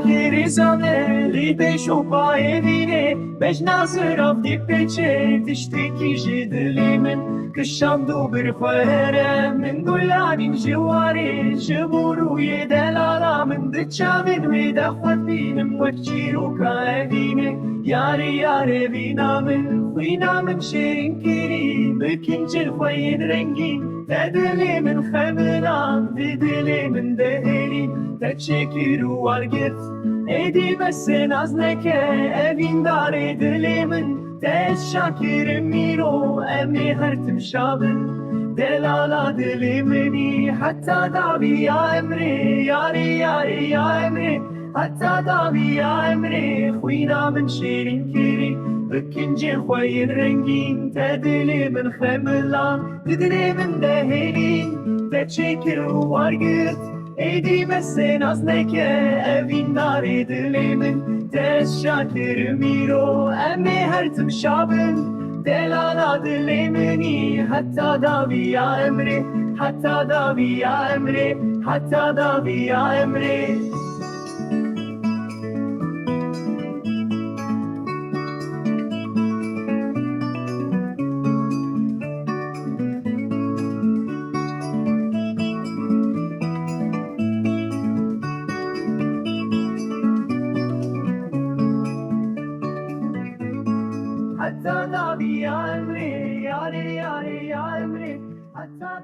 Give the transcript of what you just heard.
شاكر زمالي بشوفا يديني باش ناصر في بيتشي تشتكي جدلي من كشاندو برفارة من دولاني جواري جبورو يدلالا من دتشا من ويدخل فين موكشيرو كاهديني ياري ياري فينا من شيرين كيري بكنجل فايد رنجي تدلي من خمران تدلي من دهلي تشكر وارجت ايدي بس نازلك evin dar edilimin teşakir miro emni hertim şabın delala dilimini hatta da bir ya emri yari yari ya emri hatta da bir ya emri خوينا من شيرين كيري بكنجي خوين رنجين تدلي من خملان تدلي من دهلي تشكر وارجت Eydi messen az neke evin dar edilimin teşakir miro emmi her tüm şabın delala dilimini hatta da biya emri hatta da biya emri hatta da biya emri hatta da bir ya emri yari yari ya emri hatta